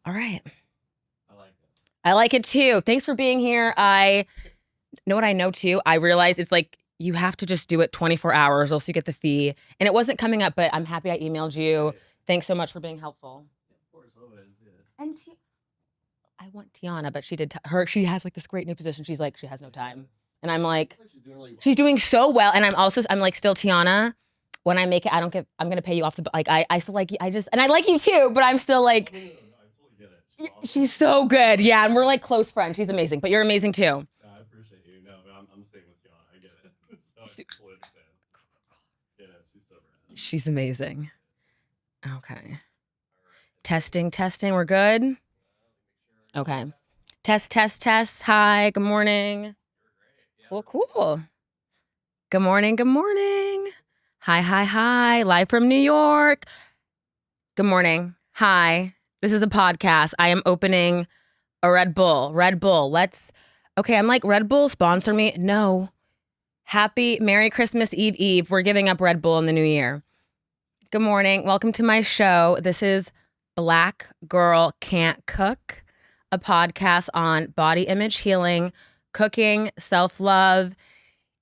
All right. I like it. I like it too. Thanks for being here. I know what I know too. I realize it's like you have to just do it 24 hours, else you get the fee. And it wasn't coming up, but I'm happy I emailed you. Thanks so much for being helpful. Of course, always. Yeah. And I want Tiana, but she has like this great new position. She's like, she has no time. And I'm like, She's doing really well. she's doing so well. And I'm like, still Tiana, when I make it, I'm going to pay you off like, I still like you. And I like you too, but I'm still like, No, I totally get it. She's awesome. she's so good. Yeah. And we're like close friends. She's amazing, but you're amazing too. No, I appreciate you. No, but I'm the same with Tiana. I get it. So I totally understand. Yeah, she's so rad. She's amazing. Okay. Testing. We're good. Okay. Test. Hi. Good morning. Cool. Good morning. Hi. Live from New York. Good morning. Hi. This is a podcast. I am opening a Red Bull. Okay, I'm like, Red Bull, sponsor me. No. Happy Merry Christmas Eve. We're giving up Red Bull in the new year. Good morning. Welcome to my show. This is Black Girl Can't Cook, a podcast on body image healing, cooking, self-love,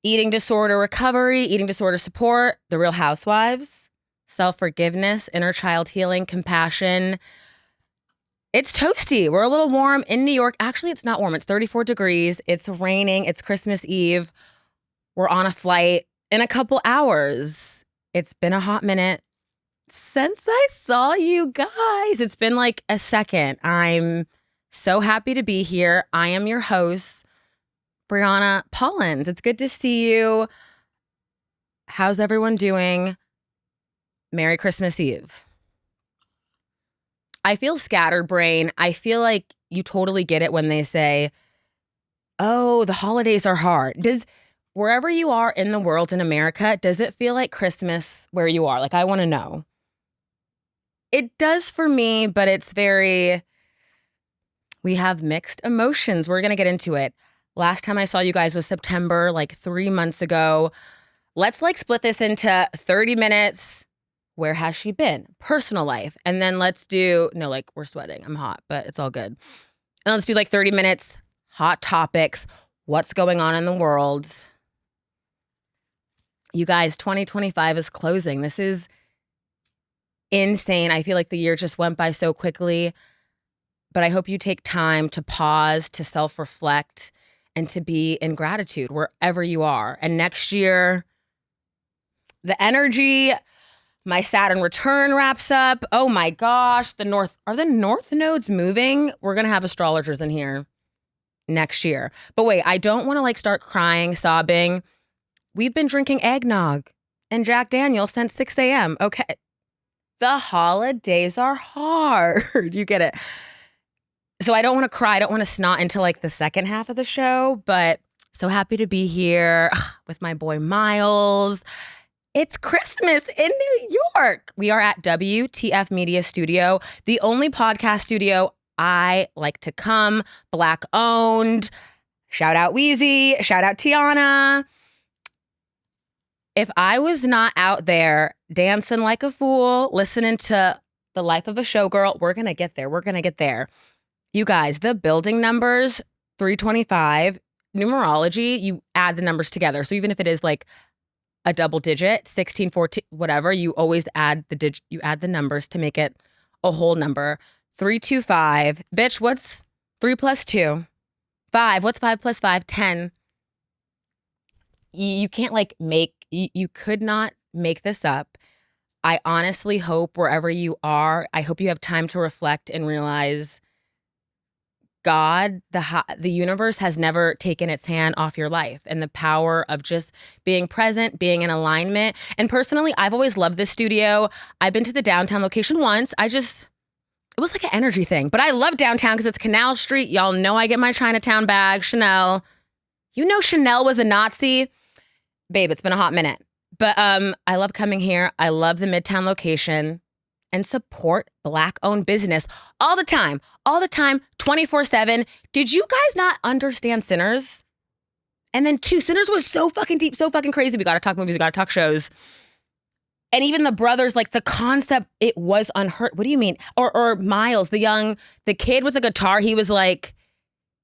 eating disorder recovery, eating disorder support, the real housewives, self-forgiveness, inner child healing, compassion. It's toasty. We're a little warm in New York. Actually, it's not warm. It's 34 degrees. It's raining. It's Christmas Eve. We're on a flight in a couple hours. It's been a hot minute since I saw you guys. It's been like a second. I'm so happy to be here. I am your host, Brianna Pollins. It's good to see you. How's everyone doing? Merry Christmas Eve. I feel scatterbrain. I feel like you totally get it when they say, oh, the holidays are hard. Wherever you are in the world in America, does it feel like Christmas where you are? Like, I want to know. It does for me, but we have mixed emotions. We're going to get into it. Last time I saw you guys was September, like 3 months ago. Let's like split this into 30 minutes. Where has she been? Personal life. And then we're sweating. I'm hot, but it's all good. And let's do like 30 minutes, hot topics, what's going on in the world. You guys, 2025 is closing. This is insane. I feel like the year just went by so quickly, but I hope you take time to pause, to self-reflect, and to be in gratitude wherever you are. And next year, the energy, my Saturn return wraps up. Oh my gosh, are the North nodes moving? We're going to have astrologers in here next year. But wait, I don't want to like start crying, sobbing. We've been drinking eggnog and Jack Daniels since 6 a.m. Okay. The holidays are hard. You get it. So I don't want to cry. I don't want to snot until like the second half of the show, but so happy to be here with my boy Miles. It's Christmas in New York. We are at WTF Media Studio, the only podcast studio I like to come, Black owned. Shout out Wheezy, shout out Tiana. If I was not out there dancing like a fool, listening to The Life of a Showgirl, we're going to get there. You guys, the building numbers, 325, numerology, you add the numbers together. So even if it is like a double digit, 16, 14, whatever, you always add you add the numbers to make it a whole number. 325. Bitch, what's 3 plus 2? 5. What's 5 plus 5? 10. You can't you could not make this up. I honestly hope wherever you are, I hope you have time to reflect and realize God, the universe has never taken its hand off your life, and the power of just being present, being in alignment. And personally, I've always loved this studio. I've been to the downtown location once. It was like an energy thing, but I love downtown because it's Canal Street. Y'all know I get my Chinatown bag, Chanel. You know Chanel was a Nazi. Babe, it's been a hot minute. But I love coming here. I love the Midtown location. And support Black-owned business all the time, 24/7. Did you guys not understand Sinners? And then 2, Sinners was so fucking deep, so fucking crazy. We got to talk movies, we got to talk shows. And even the brothers, like the concept, it was unheard. What do you mean? Or Miles, the kid with the guitar, he was like,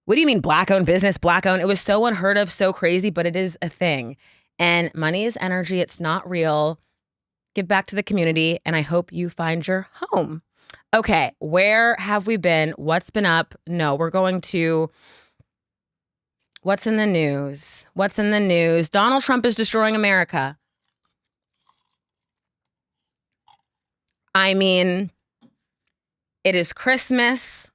what do you mean black-owned business, black-owned? It was so unheard of, so crazy, but it is a thing. And money is energy. It's not real. Give back to the community, and I hope you find your home. Okay, where have we been? What's been up? No, we're going to what's in the news? What's in the news? Donald Trump is destroying America. I mean, it is Christmas.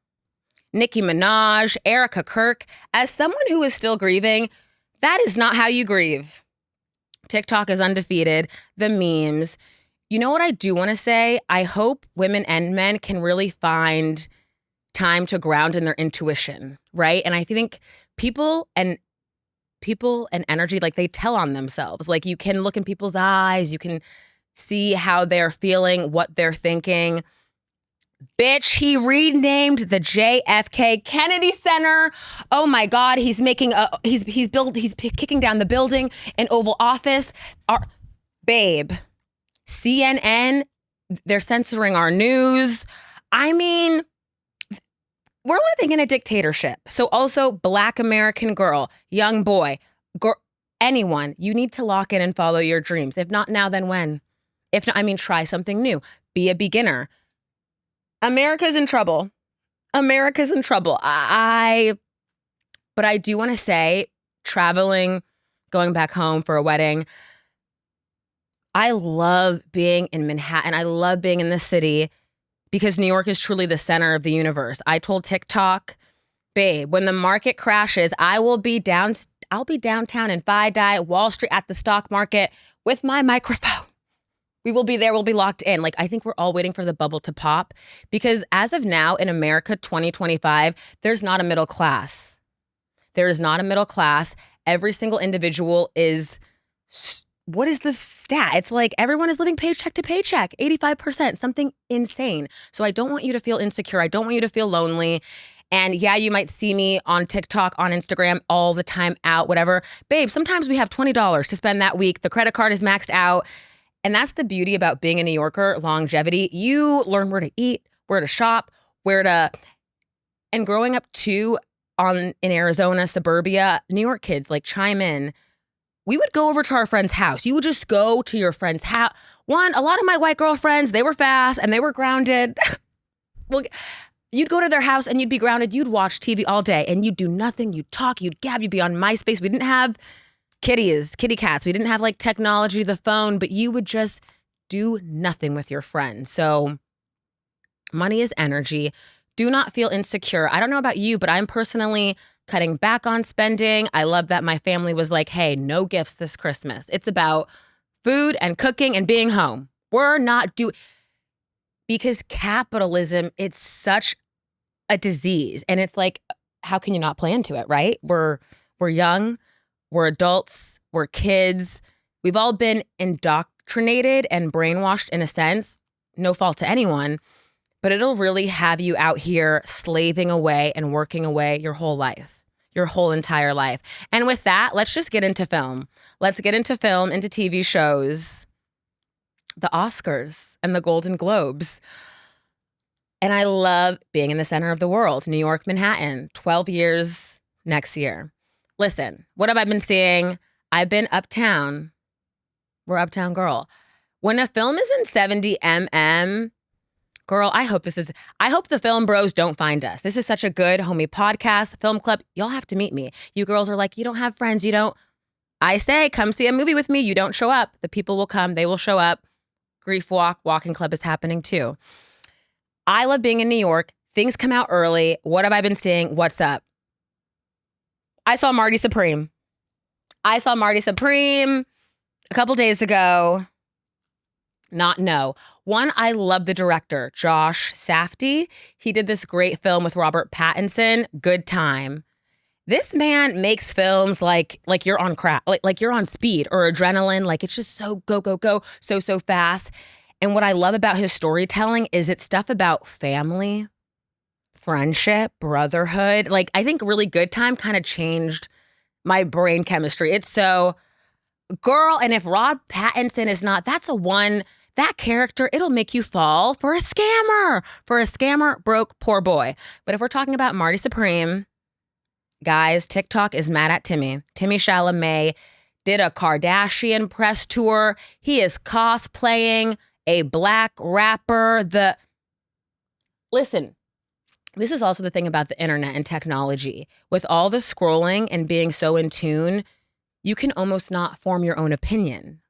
Nicki Minaj, Erica Kirk. As someone who is still grieving, that is not how you grieve. TikTok is undefeated. The memes. You know what I do want to say? I hope women and men can really find time to ground in their intuition, right? And I think people and energy, like they tell on themselves. Like you can look in people's eyes, you can see how they're feeling, what they're thinking. Bitch, he renamed the JFK Kennedy Center. Oh my God, he's kicking down the building in Oval Office. Babe, CNN, they're censoring our news. I mean, we're living in a dictatorship. So also Black American girl, young boy, anyone, you need to lock in and follow your dreams. If not now, then when? If not, I mean, try something new. Be a beginner. America's in trouble. America's in trouble. But I do want to say, traveling, going back home for a wedding, I love being in Manhattan. I love being in the city because New York is truly the center of the universe. I told TikTok, babe, when the market crashes, I'll be downtown in FiDi, Wall Street, at the stock market with my microphone. We will be there. We'll be locked in. Like, I think we're all waiting for the bubble to pop because as of now in America 2025, there's not a middle class. There is not a middle class. Every single individual is, what is the stat? It's like everyone is living paycheck to paycheck, 85%, something insane. So I don't want you to feel insecure. I don't want you to feel lonely. And yeah, you might see me on TikTok, on Instagram all the time out, whatever. Babe, sometimes we have $20 to spend that week. The credit card is maxed out. And that's the beauty about being a New Yorker, longevity. You learn where to eat, where to shop, and growing up too in Arizona, suburbia, New York kids like chime in. We would go over to our friend's house. You would just go to your friend's house. A lot of my white girlfriends, they were fast and they were grounded. Well, you'd go to their house and you'd be grounded. You'd watch TV all day and you'd do nothing. You'd talk, you'd gab, you'd be on MySpace. We didn't have kitty cats. We didn't have like technology, the phone, but you would just do nothing with your friends. So money is energy. Do not feel insecure. I don't know about you, but I'm personally cutting back on spending. I love that my family was like, hey, no gifts this Christmas. It's about food and cooking and being home. We're not because capitalism, it's such a disease. And it's like, how can you not play into it, right? We're young. We're adults, we're kids. We've all been indoctrinated and brainwashed in a sense, no fault to anyone, but it'll really have you out here slaving away and working away your whole life, your whole entire life. And with that, let's just get into film. Let's get into film, into TV shows, the Oscars and the Golden Globes. And I love being in the center of the world, New York, Manhattan, 12 years next year. Listen, what have I been seeing? I've been uptown. We're uptown girl. When a film is in 70 mm, girl, I hope the film bros don't find us. This is such a good homie podcast, film club. Y'all have to meet me. You girls are like, you don't have friends. I say, come see a movie with me. You don't show up. The people will come. They will show up. Grief walking club is happening too. I love being in New York. Things come out early. What have I been seeing? What's up? I saw Marty Supreme. a couple days ago. One, I love the director, Josh Safdie. He did this great film with Robert Pattinson, Good Time. This man makes films like you're on crack, like you're on speed or adrenaline. Like it's just so go, so fast. And what I love about his storytelling is it's stuff about family, friendship, brotherhood. Like I think really Good Time kind of changed my brain chemistry. It's so, girl, and if Rob Pattinson is not, that's that character, it'll make you fall for a scammer. For a scammer, broke, poor boy. But if we're talking about Marty Supreme, guys, TikTok is mad at Timmy. Timmy Chalamet did a Kardashian press tour. He is cosplaying a black rapper. Listen, this is also the thing about the internet and technology. With all the scrolling and being so in tune, you can almost not form your own opinion.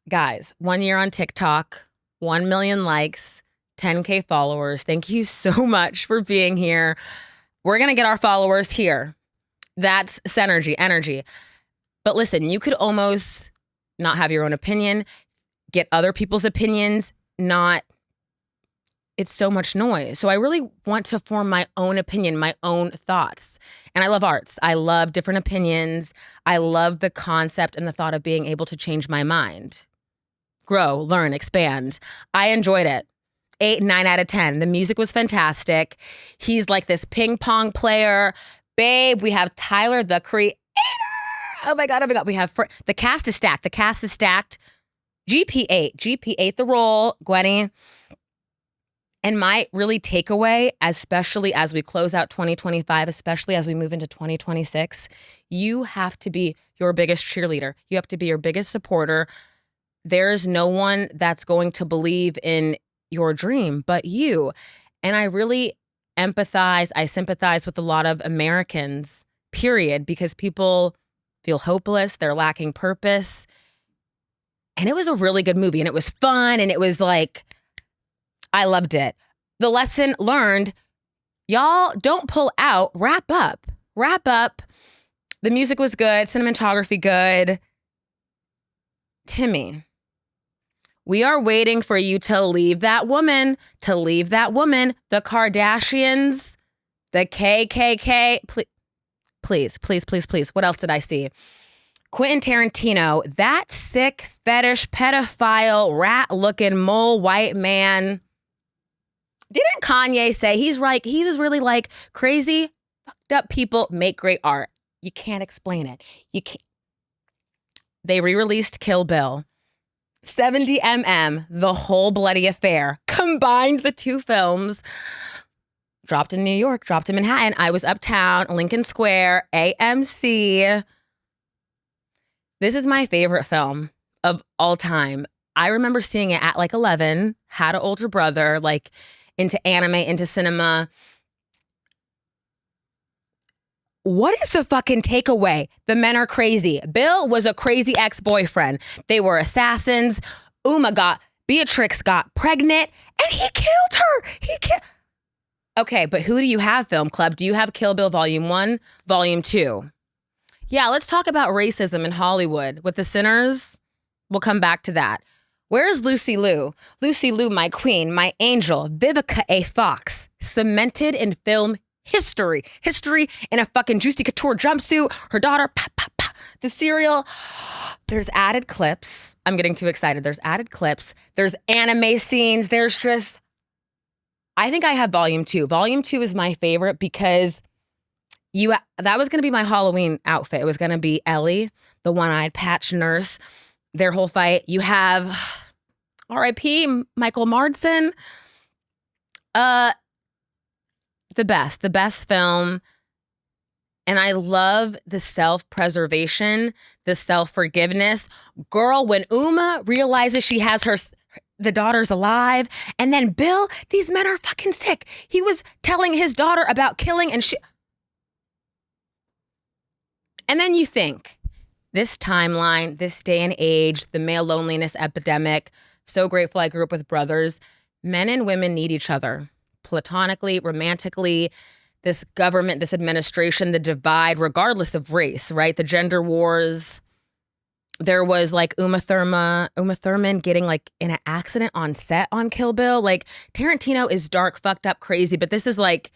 Guys, 1 year on TikTok, 1 million likes, 10K followers. Thank you so much for being here. We're going to get our followers here. That's energy. But listen, you could almost not have your own opinion, get other people's opinions, it's so much noise. So I really want to form my own opinion, my own thoughts. And I love arts. I love different opinions. I love the concept and the thought of being able to change my mind. Grow, learn, expand. I enjoyed it. 8, 9 out of 10. The music was fantastic. He's like this ping pong player. Babe, we have Tyler, the creator. Oh my God. We have the cast is stacked. GP 8 the role, Gwenny. And my really takeaway, especially as we close out 2025, especially as we move into 2026, you have to be your biggest cheerleader. You have to be your biggest supporter. There's no one that's going to believe in your dream but you. And I really I sympathize with a lot of Americans, period, because people feel hopeless, they're lacking purpose. And it was a really good movie, and it was fun, and it was like, I loved it. The lesson learned, y'all don't pull out, wrap up. The music was good, cinematography good. Timmy, we are waiting for you to leave that woman, the Kardashians, the KKK. Please. What else did I see? Quentin Tarantino, that sick fetish pedophile rat-looking mole white man. Didn't Kanye say he was really like crazy, fucked up people make great art? You can't explain it. You can't. They re-released Kill Bill. 70mm, the whole bloody affair. Combined the two films. Dropped in New York, dropped in Manhattan. I was uptown, Lincoln Square, AMC. This is my favorite film of all time. I remember seeing it at like 11, had an older brother, like into anime, into cinema. What is the fucking takeaway? The men are crazy. Bill was a crazy ex-boyfriend. They were assassins. Beatrix got pregnant, and he killed her. Okay, but who do you have, Film Club? Do you have Kill Bill Volume 1, Volume 2? Yeah, let's talk about racism in Hollywood. With The Sinners, we'll come back to that. Where is Lucy Liu? Lucy Liu, my queen, my angel, Vivica A. Fox, cemented in film history. History in a fucking Juicy Couture jumpsuit. Her daughter, the serial. There's added clips. I'm getting too excited. There's added clips. There's anime scenes. There's just, I think I have Volume 2. Volume 2 is my favorite because that was going to be my Halloween outfit. It was going to be Ellie, the one-eyed patch nurse. Their whole fight. You have R.I.P. Michael Marsden. The best film. And I love the self-preservation, the self-forgiveness. Girl, when Uma realizes she has the daughter's alive, and then Bill, these men are fucking sick. He was telling his daughter about killing and and then you think, this timeline, this day and age, the male loneliness epidemic, so grateful I grew up with brothers. Men and women need each other, platonically, romantically. This government, this administration, the divide, regardless of race, right? The gender wars. There was like Uma Thurman getting like in an accident on set on Kill Bill. Like Tarantino is dark, fucked up, crazy, but this is like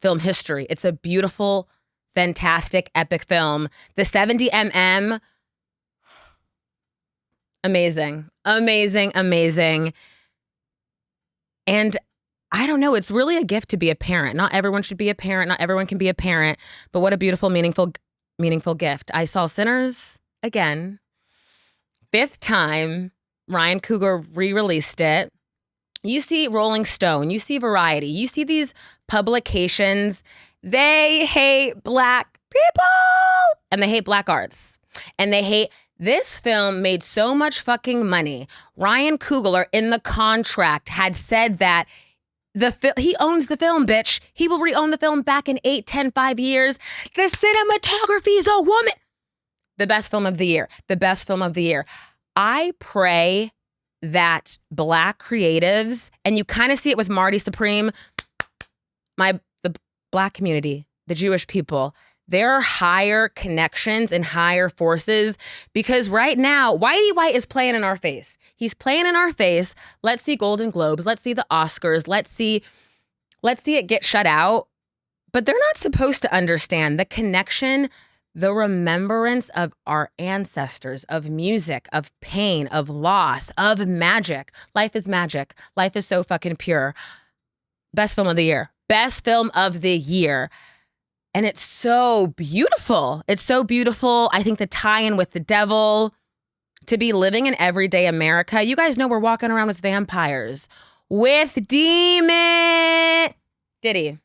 film history. It's a beautiful, fantastic, epic film. The 70mm, amazing. And I don't know, it's really a gift to be a parent. Not everyone should be a parent. Not everyone can be a parent. But what a beautiful, meaningful gift. I saw Sinners again. 5th time, Ryan Coogler re-released it. You see Rolling Stone, you see Variety, you see these publications. They hate Black people and they hate Black arts. And they hate this film made so much fucking money. Ryan Coogler in the contract had said that he owns the film, bitch. He will re-own the film back in 8, 10, 5 years. The cinematography is a woman. The best film of the year. The best film of the year. I pray that Black creatives, and you kind of see it with Marty Supreme, the Black community, the Jewish people, there are higher connections and higher forces, because right now, Whitey White is playing in our face. He's playing in our face. Let's see Golden Globes. Let's see the Oscars. Let's see it get shut out. But they're not supposed to understand the connection, the remembrance of our ancestors, of music, of pain, of loss, of magic. Life is magic. Life is so fucking pure. Best film of the year. Best film of the year. And it's so beautiful. It's so beautiful. I think the tie-in with the devil, to be living in everyday America. You guys know we're walking around with vampires, with demon. Diddy.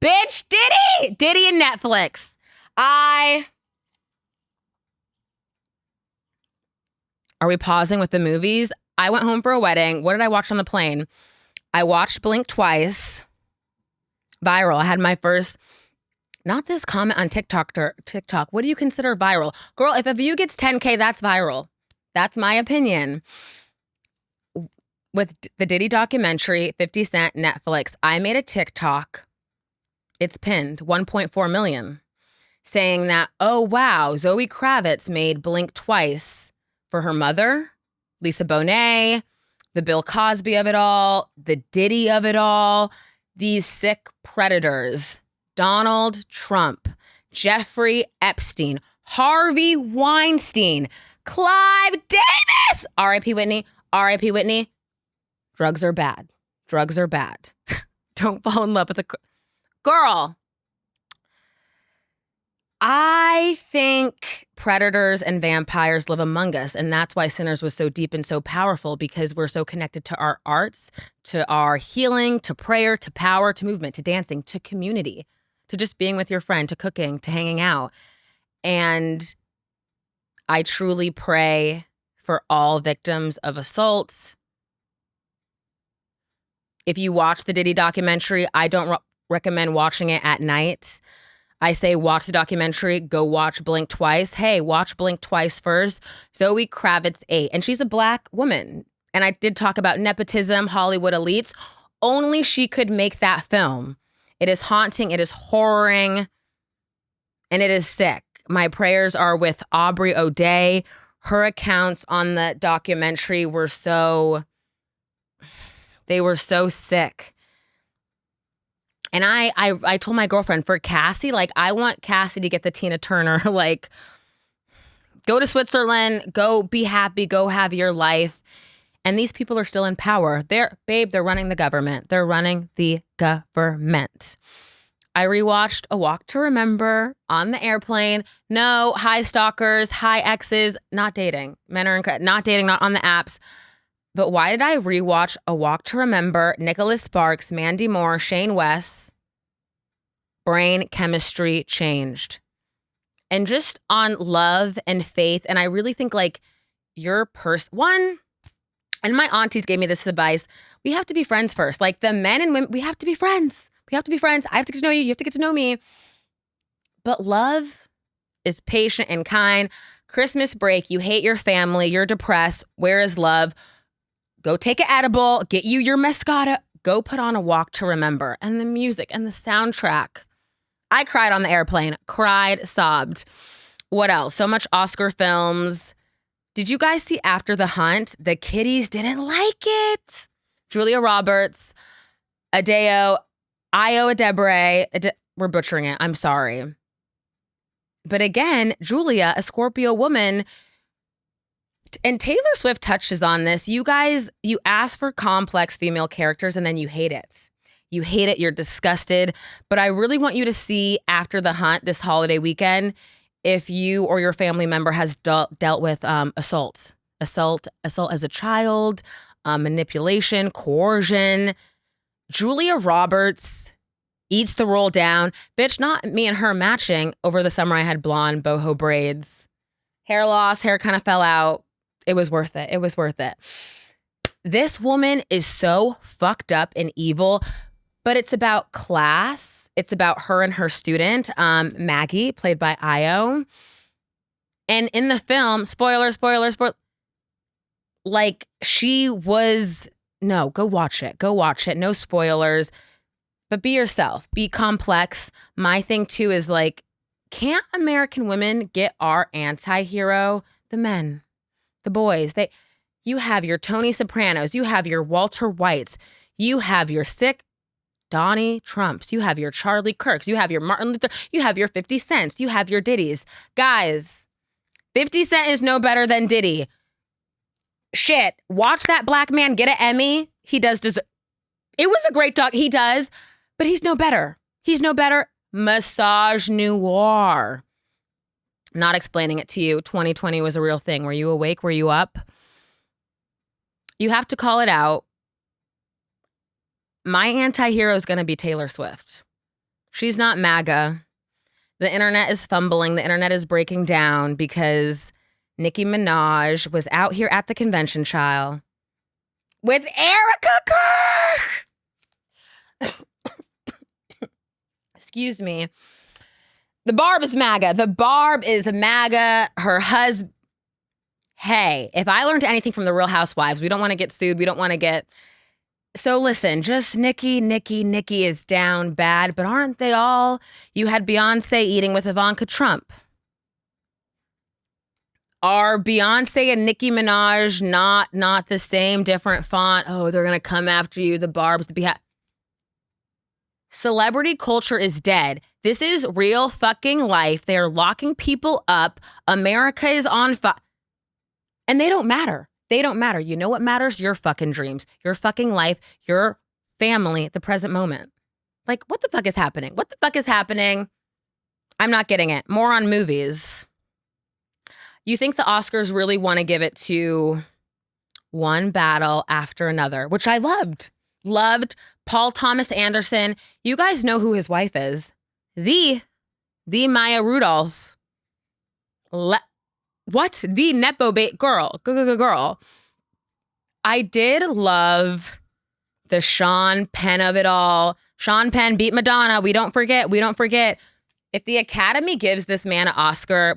Bitch, Diddy. Diddy and Netflix. Are we pausing with the movies? I went home for a wedding. What did I watch on the plane? I watched Blink twice. Viral. I had my first... Not this comment on TikTok. What do you consider viral? Girl, if a view gets 10K, that's viral. That's my opinion. With the Diddy documentary, 50 Cent, Netflix, I made a TikTok. It's pinned, 1.4 million, saying that, oh, wow, Zoe Kravitz made Blink twice for her mother, Lisa Bonet, the Bill Cosby of it all, the Diddy of it all, these sick predators. Donald Trump, Jeffrey Epstein, Harvey Weinstein, Clive Davis, R.I.P. Whitney, R.I.P. Whitney. Drugs are bad. Drugs are bad. Don't fall in love with a girl. I think predators and vampires live among us, and that's why Sinners was so deep and so powerful, because we're so connected to our arts, to our healing, to prayer, to power, to movement, to dancing, to community, to just being with your friend, to cooking, to hanging out. And I truly pray for all victims of assaults. If you watch the Diddy documentary, I don't recommend watching it at night. I say watch the documentary, go watch Blink twice. Hey, watch Blink twice first. Zoe Kravitz 8, and she's a Black woman. And I did talk about nepotism, Hollywood elites. Only she could make that film. It is haunting, it is horroring, and it is sick. My prayers are with Aubrey O'Day. Her accounts on the documentary were so sick. And I told my girlfriend, for Cassie, like, I want Cassie to get the Tina Turner, like, go to Switzerland, go be happy, go have your life. And these people are still in power. They're running the government. They're running the government. I rewatched A Walk to Remember on the airplane. No, hi stalkers, hi exes, not dating. Men are not dating, not on the apps. But why did I rewatch A Walk to Remember? Nicholas Sparks, Mandy Moore, Shane West. Brain chemistry changed. And just on love and faith. And I really think, like, your one, and my aunties gave me this advice. We have to be friends first. Like, the men and women, we have to be friends. We have to be friends. I have to get to know you. You have to get to know me. But love is patient and kind. Christmas break, you hate your family. You're depressed. Where is love? Go take an edible. Get you your mascota. Go put on A Walk to Remember. And the music and the soundtrack. I cried on the airplane. Cried, sobbed. What else? So much Oscar films. Did you guys see After the Hunt? The kiddies didn't like it. Julia Roberts, Adeo, Io Adebre. We're butchering it. I'm sorry. But again, Julia, a Scorpio woman, and Taylor Swift touches on this. You guys, you ask for complex female characters and then you hate it. You hate it. You're disgusted. But I really want you to see After the Hunt this holiday weekend if you or your family member has dealt with assault assault as a child, manipulation, coercion. Julia Roberts eats the role down. Bitch, not me and her matching. Over the summer, I had blonde boho braids. Hair loss, hair kind of fell out. It was worth it. It was worth it. This woman is so fucked up and evil, but it's about class. It's about her and her student, Maggie, played by Io. And in the film, spoiler, like she was, no, go watch it. Go watch it. No spoilers, but be yourself. Be complex. My thing too is like, can't American women get our anti-hero? The men, the boys, you have your Tony Sopranos, you have your Walter Whites, you have your sick Donnie Trumps, you have your Charlie Kirks, you have your Martin Luther, you have your 50 Cents, you have your Diddies. Guys, 50 Cent is no better than Diddy. Shit, watch that black man get an Emmy. He does deserve. It was a great talk. He does, but he's no better. He's no better. Massage noir. Not explaining it to you. 2020 was a real thing. Were you awake? Were you up? You have to call it out. My anti-hero is going to be Taylor Swift. She's not MAGA. The internet is fumbling. The internet is breaking down because Nicki Minaj was out here at the convention, child, with Erica Kirk. Excuse me. The Barb is MAGA. The Barb is MAGA. Her husband. Hey, if I learned anything from the Real Housewives, we don't want to get sued. We don't want to get. So listen, just Nicki is down bad, but aren't they all? You had Beyonce eating with Ivanka Trump. Are Beyonce and Nicki Minaj not the same, different font? Oh, they're going to come after you, the Barbs. Celebrity culture is dead. This is real fucking life. They are locking people up. America is on fire. And they don't matter. They don't matter. You know what matters? Your fucking dreams, your fucking life, your family, the present moment. Like, what the fuck is happening? What the fuck is happening? I'm not getting it. More on movies. You think the Oscars really want to give it to one battle after another, which I loved. Loved Paul Thomas Anderson. You guys know who his wife is. The Maya Rudolph. What? The Nepo bait girl. Girl. I did love the Sean Penn of it all. Sean Penn beat Madonna. We don't forget. If the Academy gives this man an Oscar,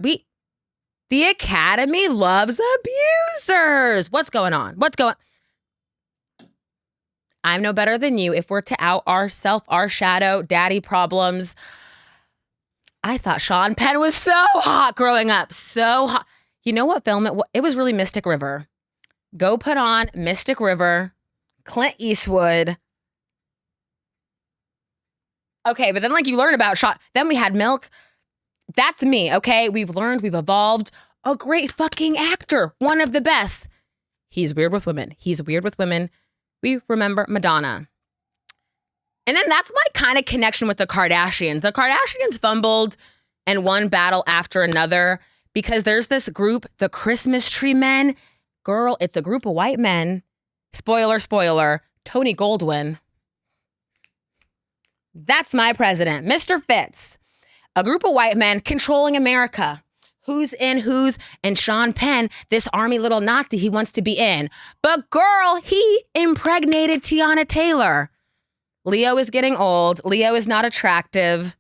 the Academy loves abusers. What's going on? I'm no better than you. If we're to out ourself, our shadow, daddy problems. I thought Sean Penn was so hot growing up. So hot. You know what film it was really Mystic River. Go put on Mystic River, Clint Eastwood. Okay, but then like you learn about then we had Milk. That's me, okay? We've learned, we've evolved. A great fucking actor, one of the best. He's weird with women. We remember Madonna. And then that's my kind of connection with the Kardashians. The Kardashians fumbled and one battle after another because there's this group, the Christmas Tree Men. Girl, it's a group of white men. Spoiler, Tony Goldwyn. That's my president, Mr. Fitz. A group of white men controlling America. Who's in who's, and Sean Penn, this army little Nazi he wants to be in. But girl, he impregnated Tiana Taylor. Leo is getting old. Leo is not attractive.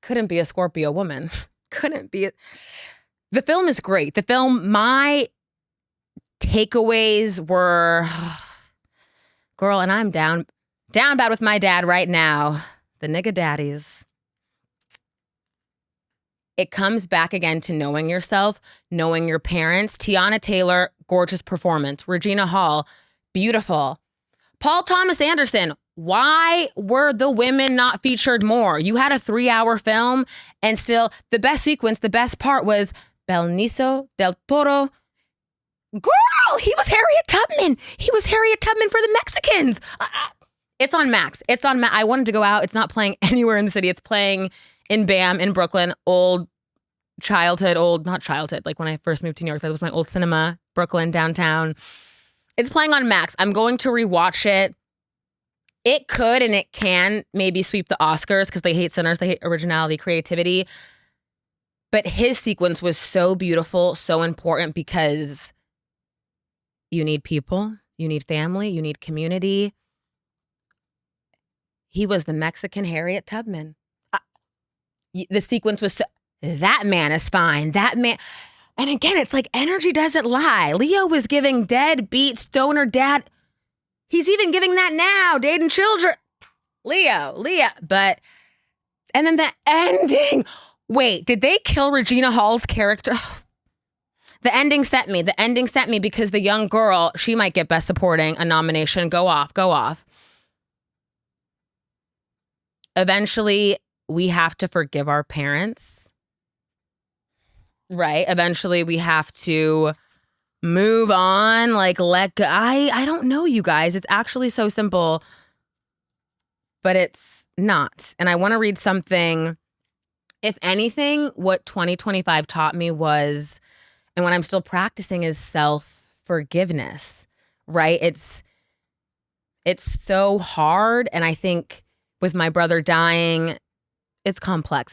Couldn't be a Scorpio woman. Couldn't be. The film is great. My takeaways were, girl, and I'm down bad with my dad right now. The nigga daddies. It comes back again to knowing yourself, knowing your parents. Tiana Taylor, gorgeous performance. Regina Hall, beautiful. Paul Thomas Anderson, why were the women not featured more? You had a 3-hour film and still the best sequence, the best part was Benicio del Toro. Girl, he was Harriet Tubman. For the Mexicans. It's on Max. I wanted to go out. It's not playing anywhere in the city. It's playing in BAM in Brooklyn, old not childhood, like when I first moved to New York, that was my old cinema, Brooklyn, downtown. It's playing on Max. I'm going to rewatch it. It could and it can maybe sweep the Oscars because they hate sinners, they hate originality, creativity. But his sequence was so beautiful, so important because you need people, you need family, you need community. He was the Mexican Harriet Tubman. The sequence was that man is fine. That man. And again, it's like energy doesn't lie. Leo was giving deadbeat stoner dad. He's even giving that now, dating children. Leo. But, and then the ending. Wait, did they kill Regina Hall's character? The ending set me because the young girl, she might get Best Supporting, a nomination. Go off. Eventually, we have to forgive our parents, right? Eventually, we have to move on, like let go. I don't know, you guys. It's actually so simple, but it's not. And I want to read something. If anything, what 2025 taught me was, and what I'm still practicing is self-forgiveness, right? It's so hard. And I think with my brother dying, it's complex.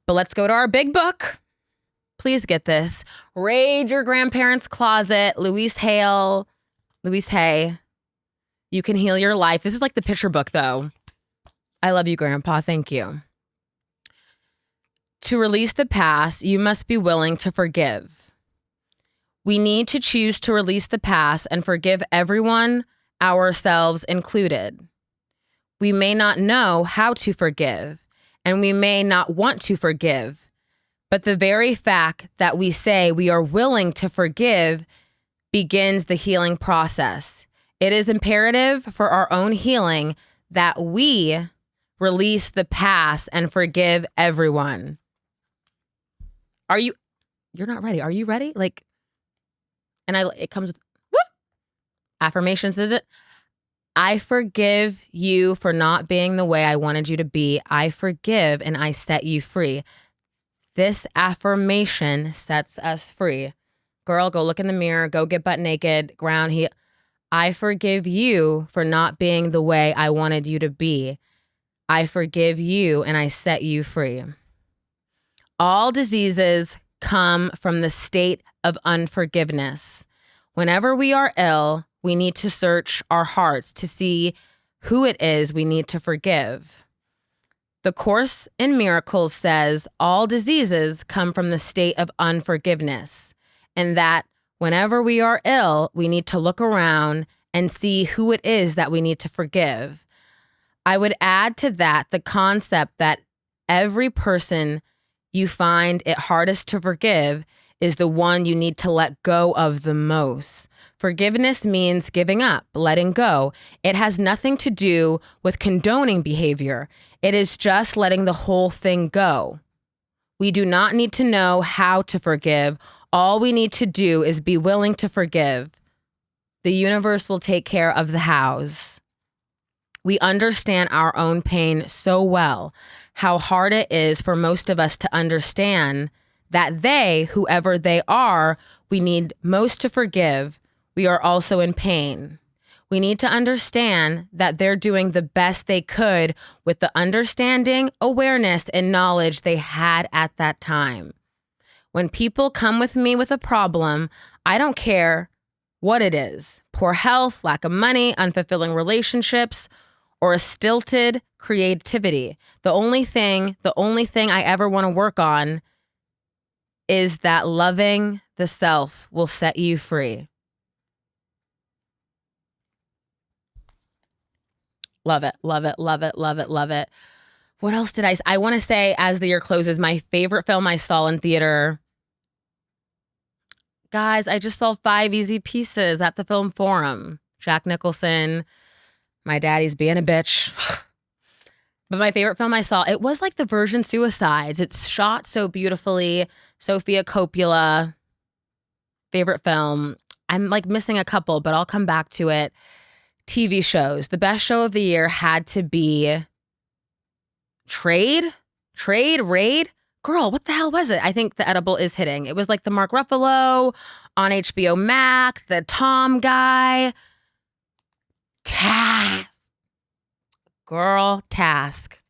But let's go to our big book. Please get this. Raid Your Grandparents' Closet. Louise Hay. You Can Heal Your Life. This is like the picture book, though. I love you, Grandpa. Thank you. To release the past, you must be willing to forgive. We need to choose to release the past and forgive everyone, ourselves included. We may not know how to forgive, and we may not want to forgive, but the very fact that we say we are willing to forgive begins the healing process. It is imperative for our own healing that we release the past and forgive everyone. You're not ready. Are you ready? It comes with affirmations. Is it? I forgive you for not being the way I wanted you to be. I forgive and I set you free. This affirmation sets us free. Girl, go look in the mirror. Go get butt naked. Ground heel. I forgive you for not being the way I wanted you to be. I forgive you and I set you free. All diseases come from the state of unforgiveness. Whenever we are ill, we need to search our hearts to see who it is we need to forgive. The Course in Miracles says all diseases come from the state of unforgiveness, and that whenever we are ill, we need to look around and see who it is that we need to forgive. I would add to that the concept that every person you find it hardest to forgive is the one you need to let go of the most. Forgiveness means giving up, letting go. It has nothing to do with condoning behavior. It is just letting the whole thing go. We do not need to know how to forgive. All we need to do is be willing to forgive. The universe will take care of the hows. We understand our own pain so well, how hard it is for most of us to understand that they, whoever they are, we need most to forgive. We are also in pain. We need to understand that they're doing the best they could with the understanding, awareness, and knowledge they had at that time. When people come with me with a problem, I don't care what it is: poor health, lack of money, unfulfilling relationships, or a stilted creativity. The only thing I ever want to work on is that loving the self will set you free. Love it, love it, love it, love it, love it. What else did I want to say as the year closes? My favorite film I saw in theater. Guys, I just saw 5 Easy Pieces at the Film Forum. Jack Nicholson, my daddy's being a bitch. But my favorite film I saw, it was like the Virgin Suicides. It's shot so beautifully. Sofia Coppola, favorite film. I'm like missing a couple, but I'll come back to it. TV shows. The best show of the year had to be Raid? Girl, what the hell was it? I think the edible is hitting. It was like the Mark Ruffalo on HBO Max, the Tom guy. Task. Girl, Task.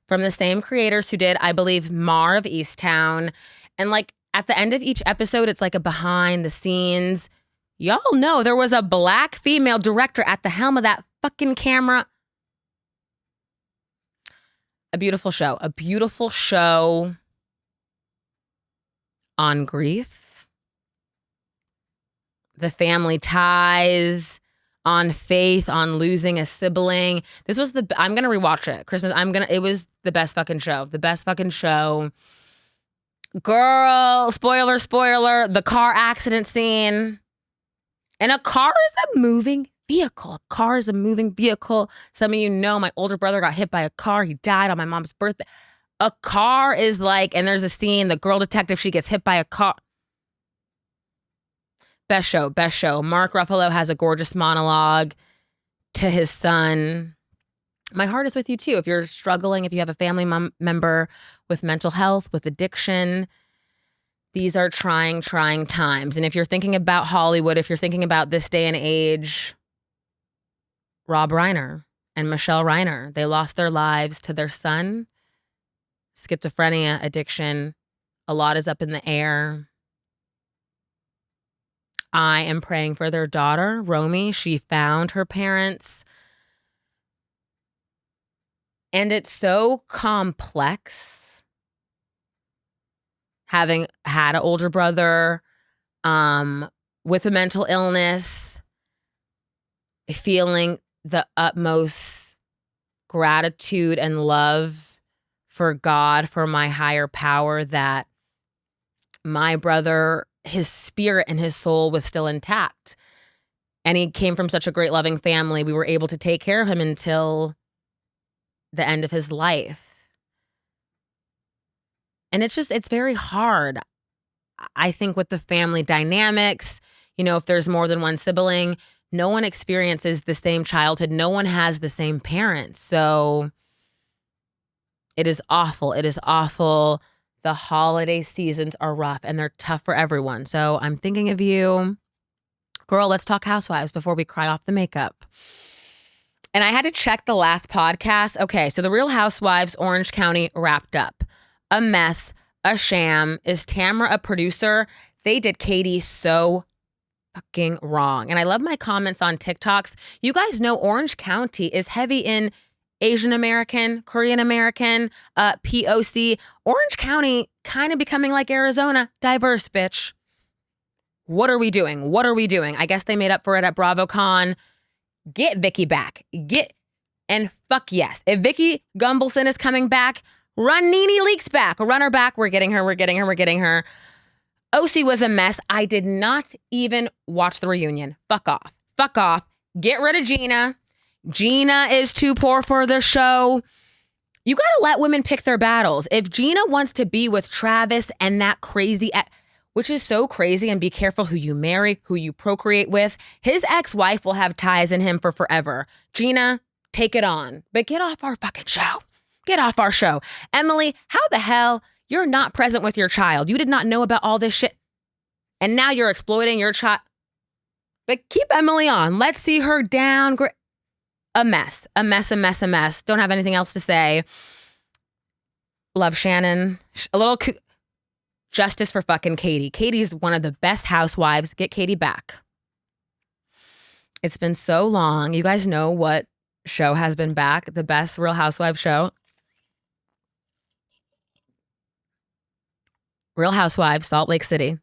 From the same creators who did, I believe, Mar of Easttown. And like at the end of each episode, it's like a behind the scenes. Y'all know there was a Black female director at the helm of that fucking camera. A beautiful show. A beautiful show on grief, the family ties, on faith, on losing a sibling. I'm going to rewatch it. Christmas, it was the best fucking show. The best fucking show. Girl, spoiler, the car accident scene. And a car is a moving vehicle. A car is a moving vehicle. Some of you know my older brother got hit by a car. He died on my mom's birthday. A car is like, and there's a scene, the girl detective, she gets hit by a car. Best show, best show. Mark Ruffalo has a gorgeous monologue to his son. My heart is with you too. If you're struggling, if you have a family member with mental health, with addiction, these are trying times. And if you're thinking about Hollywood, if you're thinking about this day and age, Rob Reiner and Michelle Reiner, they lost their lives to their son. Schizophrenia, addiction, a lot is up in the air. I am praying for their daughter, Romy. She found her parents. And it's so complex having had an older brother with a mental illness, feeling the utmost gratitude and love for God, for my higher power, that my brother, his spirit and his soul was still intact. And he came from such a great loving family. We were able to take care of him until the end of his life. And it's very hard. I think with the family dynamics, if there's more than one sibling, no one experiences the same childhood. No one has the same parents. So it is awful. It is awful. The holiday seasons are rough and they're tough for everyone. So I'm thinking of you. Girl, let's talk housewives before we cry off the makeup. And I had to check the last podcast. Okay, so the Real Housewives Orange County wrapped up. A mess, a sham. Is Tamra a producer? They did Katie so fucking wrong. And I love my comments on TikToks. You guys know Orange County is heavy in Asian American, Korean American, POC. Orange County kind of becoming like Arizona, diverse, bitch. What are we doing? I guess they made up for it at BravoCon. Get Vicky back. And fuck yes. If Vicky Gumbelson is coming back, run Nene Leakes back. Run her back. We're getting her. OC was a mess. I did not even watch the reunion. Fuck off. Get rid of Gina. Gina is too poor for the show. You got to let women pick their battles. If Gina wants to be with Travis and that crazy, which is so crazy, and be careful who you marry, who you procreate with. His ex-wife will have ties in him for forever. Gina, take it on. But get off our fucking show. Get off our show. Emily, how the hell you're not present with your child? You did not know about all this shit. And now you're exploiting your child. But keep Emily on. Let's see her down. A mess. Don't have anything else to say. Love Shannon. A little justice for fucking Katie. Katie's one of the best housewives. Get Katie back. It's been so long. You guys know what show has been back? The best Real Housewives show. Real Housewives, Salt Lake City.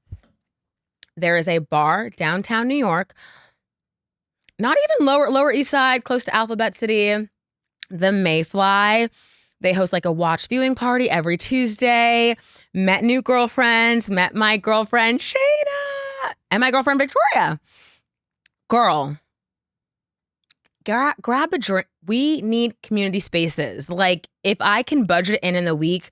There is a bar downtown New York, not even lower east side, close to Alphabet City, the Mayfly. They host like a watch viewing party every Tuesday. Met new girlfriends, met my girlfriend Shayna and my girlfriend Victoria. Girl, grab a drink. We need community spaces. Like if I can budget in the week,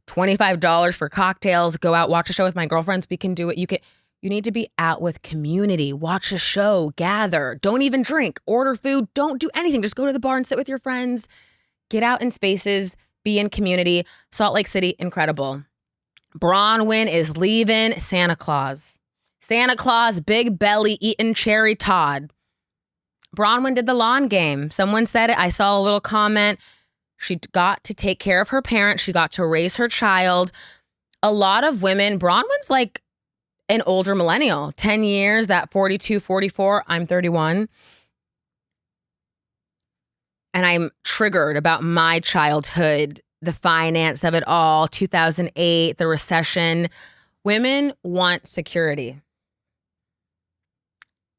$25 for cocktails, go out, watch a show with my girlfriends, we can do it. You need to be out with community, watch a show, gather, don't even drink, order food, don't do anything. Just go to the bar and sit with your friends, get out in spaces, be in community. Salt Lake City, incredible. Bronwyn is leaving Santa Claus. Santa Claus, big belly, eating cherry Todd. Bronwyn did the lawn game. Someone said it. I saw a little comment. She got to take care of her parents. She got to raise her child. A lot of women, Bronwyn's like an older millennial, 10 years, that 42, 44, I'm 31. And I'm triggered about my childhood, the finance of it all, 2008, the recession. Women want security.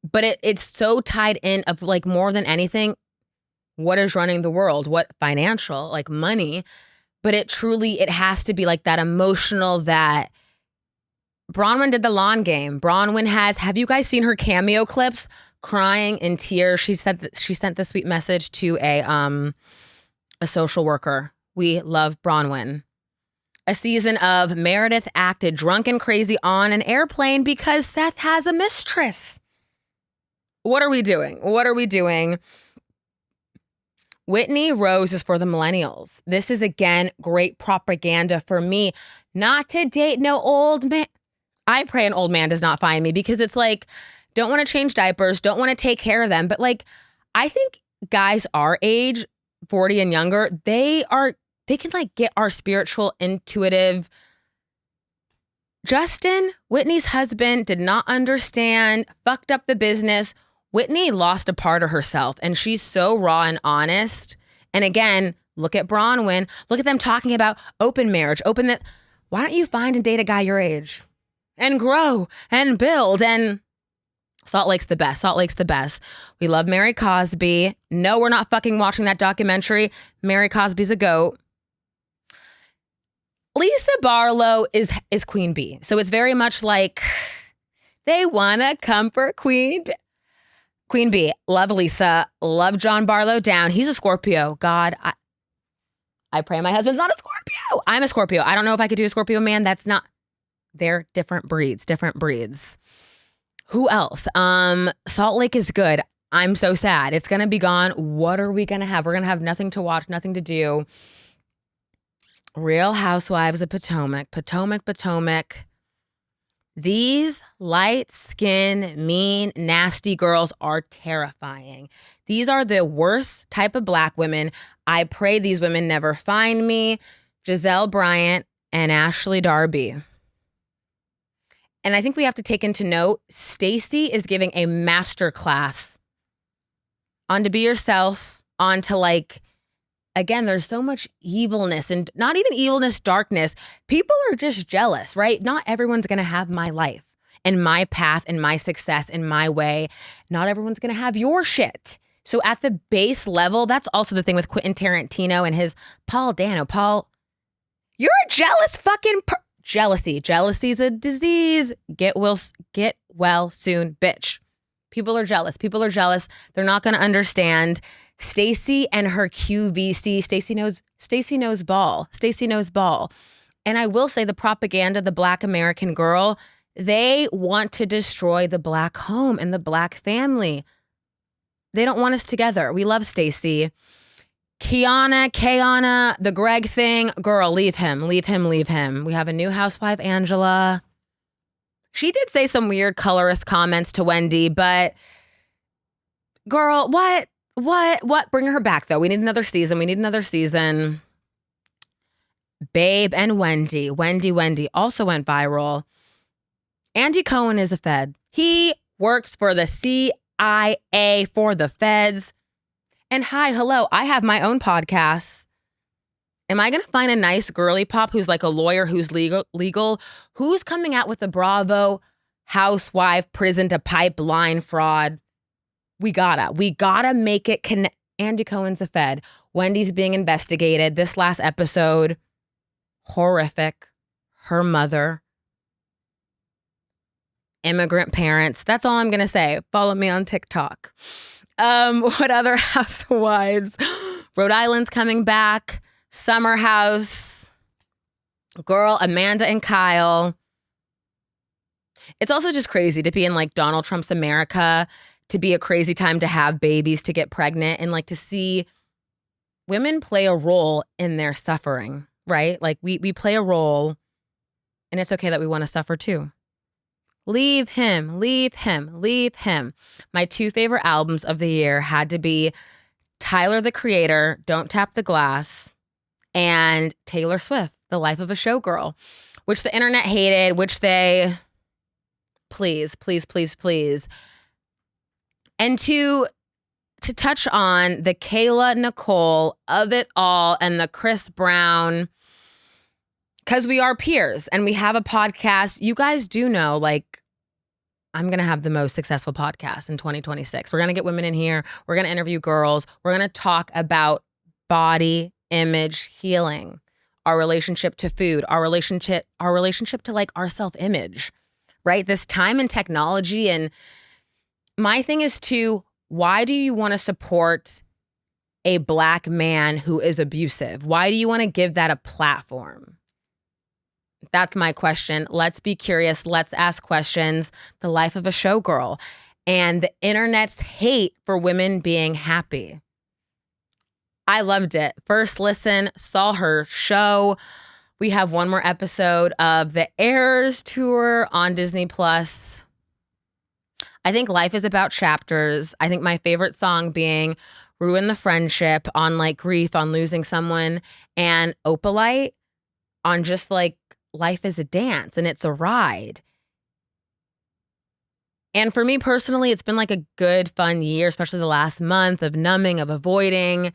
But it's so tied in of like more than anything, what is running the world? What financial, like money. But it has to be like that emotional, that Bronwyn did the lawn game. Bronwyn have you guys seen her cameo clips? Crying in tears. She said that she sent the sweet message to a social worker. We love Bronwyn. A season of Meredith acted drunk and crazy on an airplane because Seth has a mistress. What are we doing? What are we doing? Whitney Rose is for the millennials. This is, again, great propaganda for me. Not to date no old man. I pray an old man does not find me, because it's like, don't want to change diapers, don't want to take care of them. But like, I think guys our age, 40 and younger, they can like get our spiritual, intuitive. Justin, Whitney's husband, did not understand, fucked up the business. Whitney lost a part of herself, and she's so raw and honest. And again, look at Bronwyn. Look at them talking about open marriage, why don't you find and date a guy your age and grow and build? And Salt Lake's the best. Salt Lake's the best. We love Mary Cosby. No, we're not fucking watching that documentary. Mary Cosby's a goat. Lisa Barlow is Queen Bee. So it's very much like they want to comfort Queen Bee. Queen Bee, love Lisa, love John Barlow down. He's a Scorpio. God, I pray my husband's not a Scorpio. I'm a Scorpio. I don't know if I could do a Scorpio man. They're different breeds. Who else? Salt Lake is good. I'm so sad. It's going to be gone. What are we going to have? We're going to have nothing to watch, nothing to do. Real Housewives of Potomac. These light-skinned, mean, nasty girls are terrifying. These are the worst type of Black women. I pray these women never find me. Giselle Bryant and Ashley Darby. And I think we have to take into note, Stacey is giving a master class on to be yourself, on to like, again, there's so much evilness, and not even evilness, darkness. People are just jealous, right? Not everyone's going to have my life and my path and my success in my way. Not everyone's going to have your shit. So at the base level, that's also the thing with Quentin Tarantino and his Paul Dano. Paul, you're a jealous fucking jealousy. Jealousy's a disease. Get well soon, bitch. People are jealous. They're not going to understand. Stacey and her QVC. Stacey knows ball. And I will say, the propaganda, the Black American girl, they want to destroy the Black home and the Black family. They don't want us together. We love Stacey. Kayana, the Greg thing, girl, leave him. We have a new housewife, Angela. She did say some weird colorist comments to Wendy, but girl, what? Bring her back, though. We need another season. Babe and Wendy. Wendy also went viral. Andy Cohen is a Fed. He works for the CIA, for the feds. And hello, I have my own podcast. Am I going to find a nice girly pop who's like a lawyer, who's legal, who's coming out with a Bravo housewife prison to pipeline fraud? We gotta make it connect. Andy Cohen's a Fed. Wendy's being investigated. This last episode, horrific. Her mother, immigrant parents. That's all I'm gonna say. Follow me on TikTok. What other housewives? Rhode Island's coming back. Summer House. Girl, Amanda and Kyle. It's also just crazy to be in like Donald Trump's America, to be a crazy time to have babies, to get pregnant, and like to see women play a role in their suffering, right? Like we play a role, and it's okay that we want to suffer too. Leave him, leave him, leave him. My 2 favorite albums of the year had to be Tyler, the Creator, Don't Tap the Glass, and Taylor Swift, The Life of a Showgirl, which the internet hated, which they, please. And to touch on the Kayla Nicole of it all and the Chris Brown, because we are peers and we have a podcast. You guys do know, like, I'm going to have the most successful podcast in 2026. We're going to get women in here. We're going to interview girls. We're going to talk about body image healing, our relationship to food, our relationship to like our self-image, right? This time and technology. And my thing is why do you want to support a Black man who is abusive? Why do you want to give that a platform? That's my question. Let's be curious. Let's ask questions. The life of a showgirl and the internet's hate for women being happy. I loved it. First listen, saw her show. We have one more episode of the Eras tour on Disney Plus. I think life is about chapters. I think my favorite song being Ruin the Friendship on like grief, on losing someone, and Opalite on just like life is a dance and it's a ride. And for me personally, it's been like a good, fun year, especially the last month of numbing, of avoiding.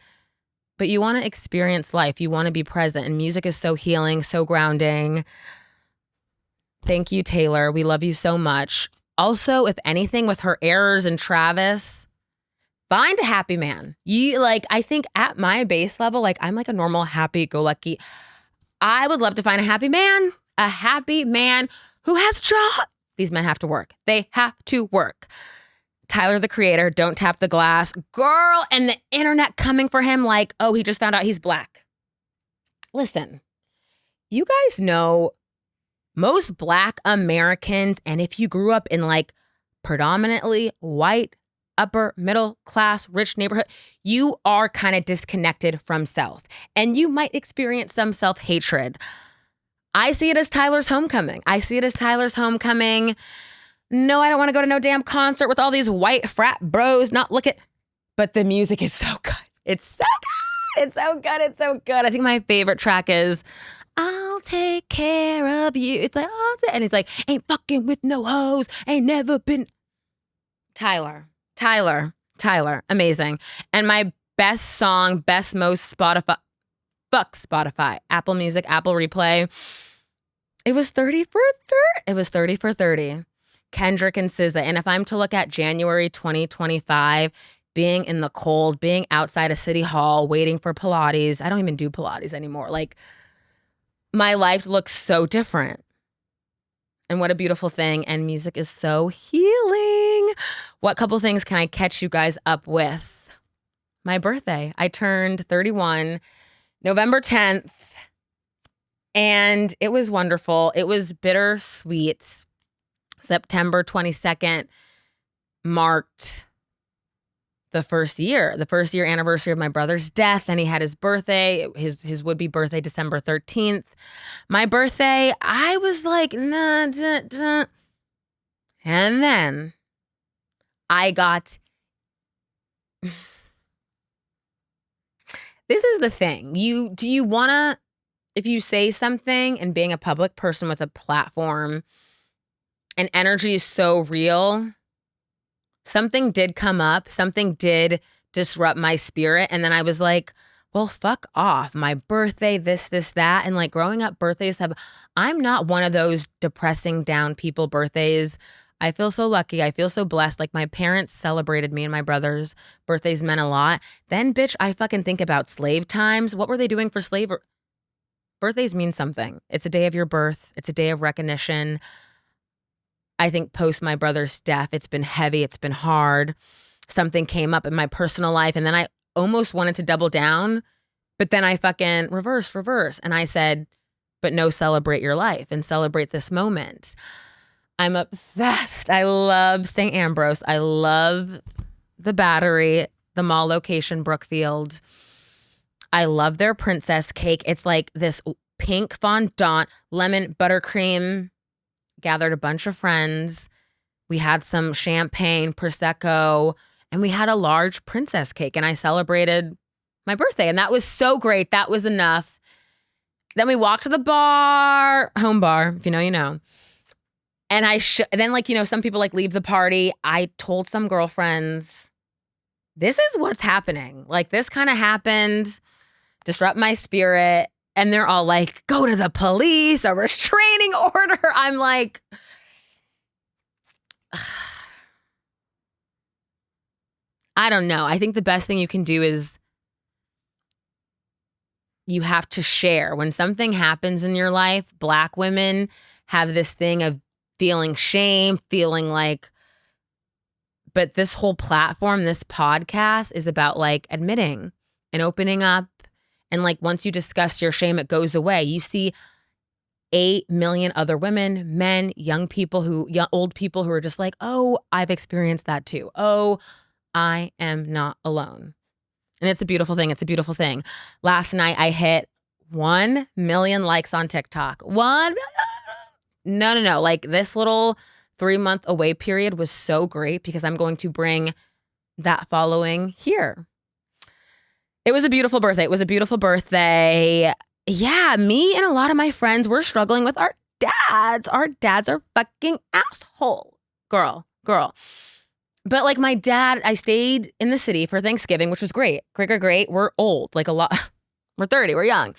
But you want to experience life. You want to be present. And music is so healing, so grounding. Thank you, Taylor. We love you so much. Also, if anything, with her errors and Travis, find a happy man. I think at my base level, like I'm like a normal, happy-go-lucky. I would love to find a happy man who has a job. These men have to work. They have to work. Tyler, the Creator, Don't Tap the Glass. Girl, and the internet coming for him like, oh, he just found out he's Black. Listen, you guys know most Black Americans, and if you grew up in like predominantly white, upper middle class, rich neighborhood, you are kind of disconnected from self. And you might experience some self-hatred. I see it as Tyler's homecoming. No, I don't want to go to no damn concert with all these white frat bros not looking. But the music is so good. It's so good. I think my favorite track is I'll take care of you. It's like, and he's like, ain't fucking with no hoes. Ain't never been. Tyler. Amazing. And my best song, most Spotify. Fuck Spotify. Apple Music, Apple Replay. It was 30 for 30. Kendrick and SZA. And if I'm to look at January 2025, being in the cold, being outside a city hall, waiting for Pilates. I don't even do Pilates anymore. Like, my life looks so different. And what a beautiful thing. And music is so healing. What couple things can I catch you guys up with? My birthday. I turned 31 November 10th. And it was wonderful. It was bittersweet. September 22nd marked the first year anniversary of my brother's death. And he had his birthday, his would-be birthday, December 13th. My birthday, I was like, nah, duh, duh. And then I got, this is the thing. Do you want to, if you say something and being a public person with a platform and energy is so real, something did come up, something did disrupt my spirit. And then I was like, well, fuck off. My birthday, this, that. And like growing up, I'm not one of those depressing down people birthdays. I feel so lucky. I feel so blessed. Like my parents celebrated me and my brother's birthdays meant a lot. Then bitch, I fucking think about slave times. What were they doing for slavery? Birthdays mean something. It's a day of your birth. It's a day of recognition. I think post my brother's death, it's been heavy. It's been hard. Something came up in my personal life. And then I almost wanted to double down. But then I fucking reverse. And I said, but no, celebrate your life and celebrate this moment. I'm obsessed. I love St. Ambrose. I love the Battery, the mall location, Brookfield. I love their princess cake. It's like this pink fondant, lemon buttercream. Gathered a bunch of friends. We had some champagne, Prosecco, and we had a large princess cake. And I celebrated my birthday. And that was so great. That was enough. Then we walked to the bar, home bar, if you know, you know. And then like, you know, some people like leave the party. I told some girlfriends, this is what's happening. Like this kind of happened, disrupt my spirit. And they're all like, go to the police, a restraining order. I'm like, I don't know. I think the best thing you can do is you have to share. When something happens in your life, Black women have this thing of feeling shame, feeling like, but this whole platform, this podcast is about like admitting and opening up. And like once you discuss your shame, it goes away. You see 8 million other women, men, young people old people who are just like, oh, I've experienced that too. Oh, I am not alone. And it's a beautiful thing. It's a beautiful thing. Last night I hit 1 million likes on TikTok. 1 million. No. Like this little 3-month away period was so great because I'm going to bring that following here. It was a beautiful birthday. It was a beautiful birthday. Yeah, me and a lot of my friends were struggling with our dads. Our dads are fucking asshole. Girl. But like my dad, I stayed in the city for Thanksgiving, which was great. Great. We're old. Like a lot. We're 30. We're young.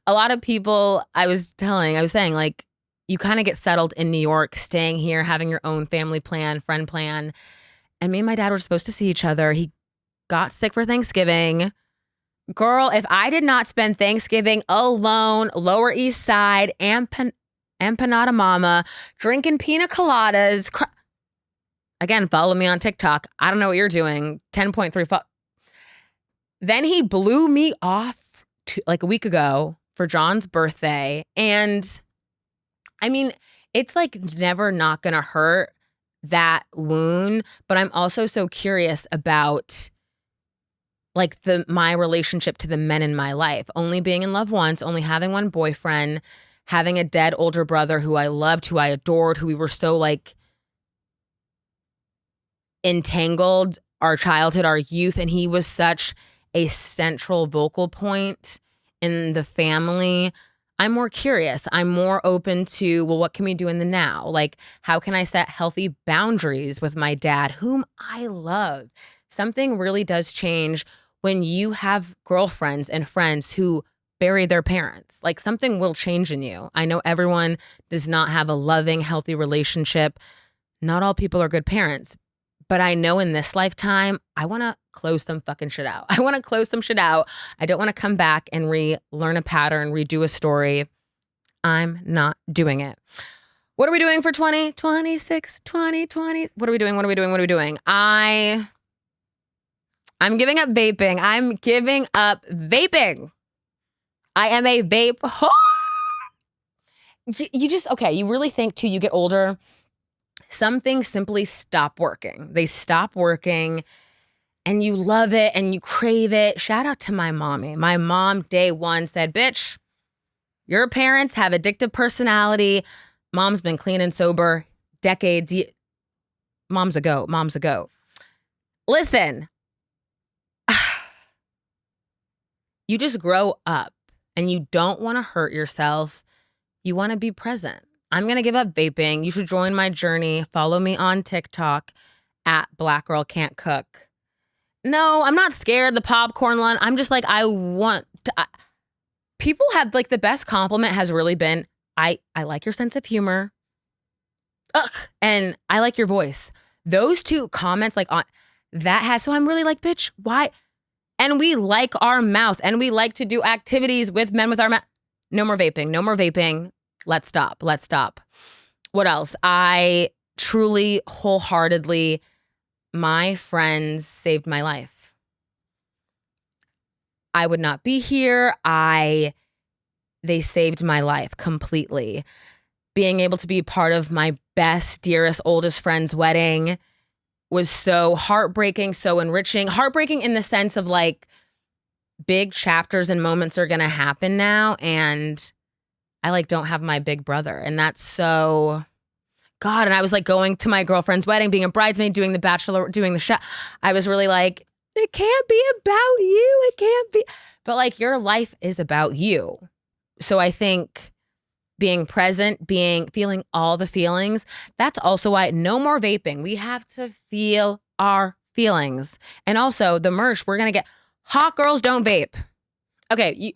A lot of people I was saying like, you kind of get settled in New York, staying here, having your own family plan, friend plan. And me and my dad were supposed to see each other. He got sick for Thanksgiving. Girl, if I did not spend Thanksgiving alone, Lower East Side, Empanada Mama, drinking pina coladas. Again, follow me on TikTok. I don't know what you're doing. 10.3. Then he blew me off like a week ago for John's birthday. And I mean, it's like never not gonna hurt, that wound. But I'm also so curious about like my relationship to the men in my life, only being in love once, only having one boyfriend, having a dead older brother who I loved, who I adored, who we were so like entangled, our childhood, our youth. And he was such a central vocal point in the family. I'm more curious. I'm more open to, well, what can we do in the now? Like, how can I set healthy boundaries with my dad, whom I love? Something really does change when you have girlfriends and friends who bury their parents. Like something will change in you. I know everyone does not have a loving, healthy relationship. Not all people are good parents. But I know in this lifetime, I want to close some fucking shit out. I want to close some shit out. I don't want to come back and relearn a pattern, redo a story. I'm not doing it. What are we doing for 2026, 2020? What are we doing? I'm giving up vaping. I am a vape whore. You really think too, you get older, some things simply stop working. They stop working and you love it and you crave it. Shout out to my mommy. My mom, day one, said, bitch, your parents have addictive personality. Mom's been clean and sober decades. Mom's a goat. Listen, you just grow up and you don't want to hurt yourself. You want to be present. I'm going to give up vaping. You should join my journey. Follow me on TikTok at Blackgirlcantcook. No, I'm not scared. The popcorn one. I'm just like, people have like the best compliment has really been, I like your sense of humor. Ugh. And I like your voice. Those two comments like on that has, so I'm really like, bitch, why? And we like our mouth and we like to do activities with men with our mouth. No more vaping. Let's stop. What else? I truly, wholeheartedly, my friends saved my life. I would not be here. They saved my life completely. Being able to be part of my best, dearest, oldest friend's wedding was so heartbreaking, so enriching. Heartbreaking in the sense of like, big chapters and moments are going to happen now. And I like don't have my big brother. And that's so, God. And I was like going to my girlfriend's wedding, being a bridesmaid, doing the bachelor, doing the show. I was really like, it can't be about you. It can't be. But like your life is about you. So I think being present, feeling all the feelings, that's also why no more vaping. We have to feel our feelings. And also the merch, we're going to get hot girls don't vape. Okay,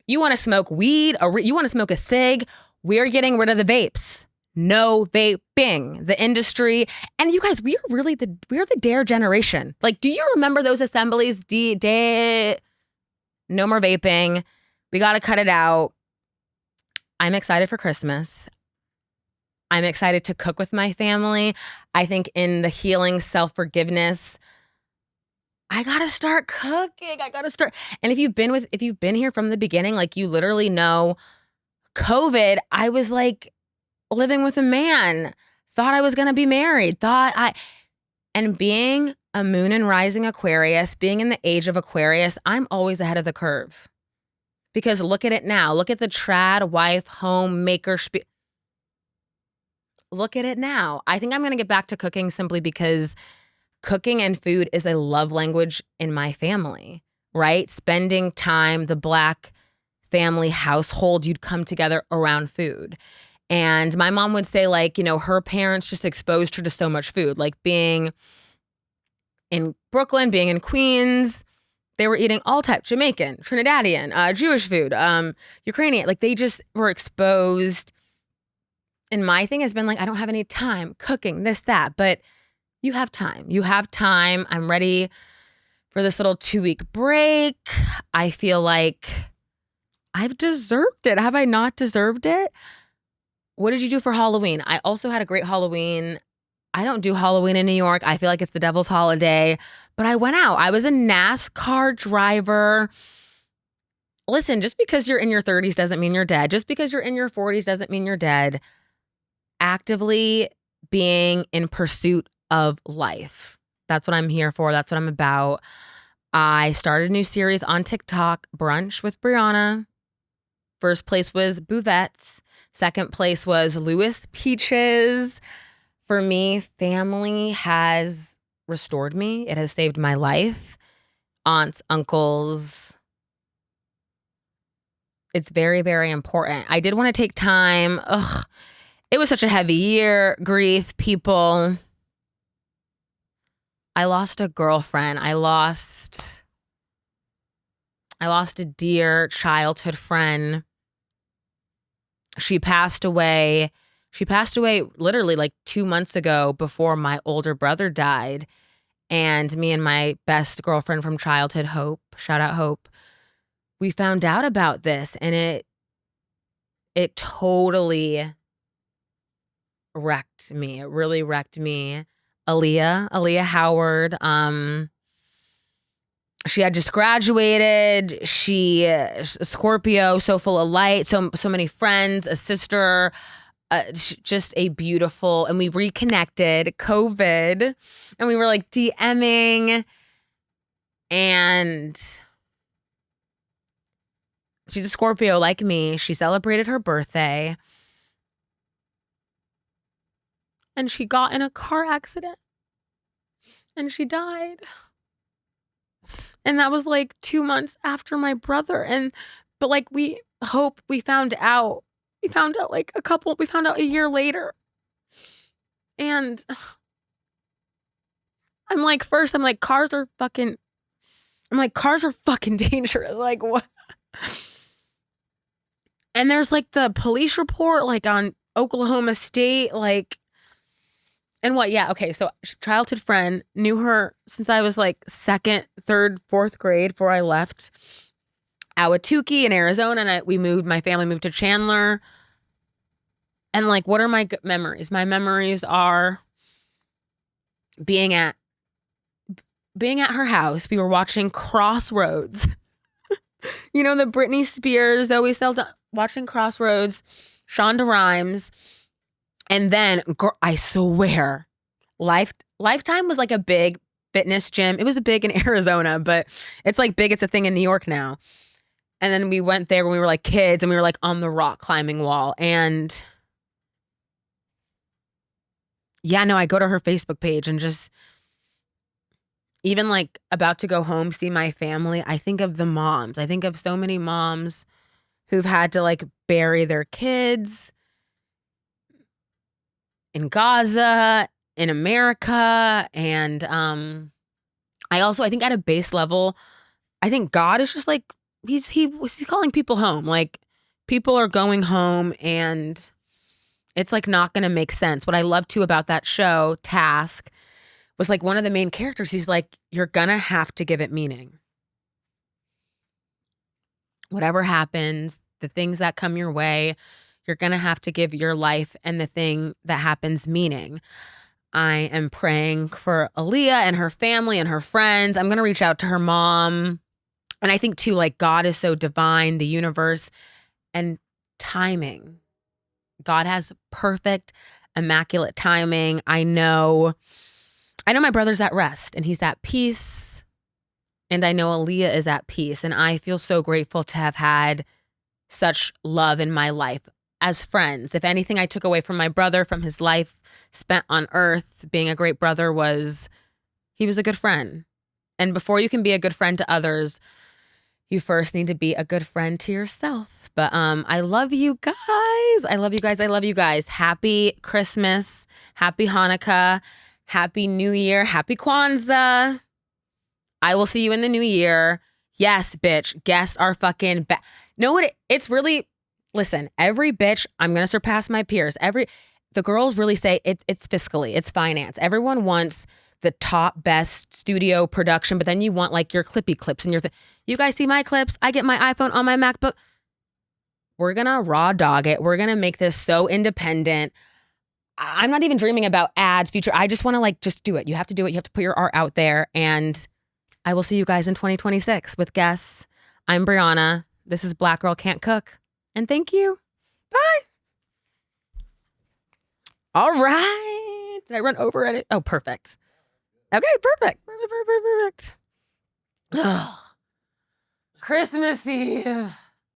you want to smoke weed or you want to smoke a cig, we're getting rid of the vapes. No vaping. The industry. And you guys, we're the dare generation. Like, do you remember those assemblies? No more vaping. We got to cut it out. I'm excited for Christmas. I'm excited to cook with my family. I think in the healing self-forgiveness, I got to start cooking. And if you've been here from the beginning, like you literally know COVID, I was like living with a man, thought I was going to be married, and being a moon and rising Aquarius, being in the age of Aquarius, I'm always ahead of the curve. Because look at it now. Look at the trad wife, homemaker. Look at it now. I think I'm going to get back to cooking simply because cooking and food is a love language in my family, right? Spending time, the Black family household, you'd come together around food. And my mom would say, like, her parents just exposed her to so much food, like being in Brooklyn, being in Queens. They were eating all type, Jamaican, Trinidadian, Jewish food, Ukrainian. Like they just were exposed. And my thing has been like, I don't have any time cooking this, that, but you have time. You have time. I'm ready for this little 2-week break. I feel like I've deserved it. Have I not deserved it? What did you do for Halloween? I also had a great Halloween. I don't do Halloween in New York. I feel like it's the devil's holiday, but I went out. I was a NASCAR driver. Listen, just because you're in your 30s doesn't mean you're dead. Just because you're in your 40s doesn't mean you're dead. Actively being in pursuit of life. That's what I'm here for. That's what I'm about. I started a new series on TikTok, Brunch with Brianna. First place was Bouvettes. Second place was Louis Peaches. For me, family has restored me. It has saved my life. Aunts, uncles. It's very, very important. I did want to take time. It was such a heavy year. Grief, people. I lost a girlfriend. I lost a dear childhood friend. She passed away. She passed away literally like 2 months ago before my older brother died. And me and my best girlfriend from childhood, Hope, shout out Hope, we found out about this and it totally wrecked me. It really wrecked me. Aaliyah Howard, she had just graduated. She Scorpio, so full of light, so many friends, a sister, just a beautiful, and we reconnected COVID and we were like DMing, and she's a Scorpio like me. She celebrated her birthday and she got in a car accident and she died. And that was like 2 months after my brother. But like we found out a year later. And I'm like, cars are fucking dangerous. Like what? And there's like the police report like on Oklahoma State, like, and what? Yeah. Okay. So childhood friend, knew her since I was like 2nd, 3rd, 4th grade before I left Ahwatukee in Arizona. And my family moved to Chandler. And like, what are my memories? My memories are being at her house. We were watching Crossroads. The Britney Spears, Zoe Saldana, watching Crossroads, Shonda Rhimes. And then, I swear, Lifetime was like a big fitness gym. It was big in Arizona, but it's like big. It's a thing in New York now. And then we went there when we were like kids and we were like on the rock climbing wall. And yeah, no, I go to her Facebook page and just even like about to go home, see my family. I think of the moms. I think of so many moms who've had to like bury their kids in Gaza, in America. And I think at a base level, I think God is just like, he's calling people home. Like people are going home and it's like not going to make sense. What I love too about that show, Task, was like one of the main characters. He's like, you're going to have to give it meaning. Whatever happens, the things that come your way, you're going to have to give your life and the thing that happens meaning. I am praying for Aaliyah and her family and her friends. I'm going to reach out to her mom. And I think too, like God is so divine, the universe and timing. God has perfect, immaculate timing. I know my brother's at rest and he's at peace. And I know Aaliyah is at peace. And I feel so grateful to have had such love in my life as friends. If anything I took away from my brother, from his life spent on earth, being a great brother he was a good friend. And before you can be a good friend to others, you first need to be a good friend to yourself. But I love you guys. I love you guys. I love you guys. Happy Christmas. Happy Hanukkah. Happy New Year. Happy Kwanzaa. I will see you in the new year. Yes, bitch. Guests are fucking know what? It's really, listen, every bitch, I'm going to surpass my peers. The girls really say it's fiscally, it's finance. Everyone wants the top best studio production, but then you want like your clippy clips and you guys see my clips. I get my iPhone on my MacBook. We're going to raw dog it. We're going to make this so independent. I'm not even dreaming about ads, future. I just want to like, just do it. You have to do it. You have to put your art out there. And I will see you guys in 2026 with guests. I'm Brianna. This is Black Girl Can't Cook. And thank you. Bye. All right. Did I run over it? Oh, perfect. Okay, perfect. Perfect. Christmas Eve.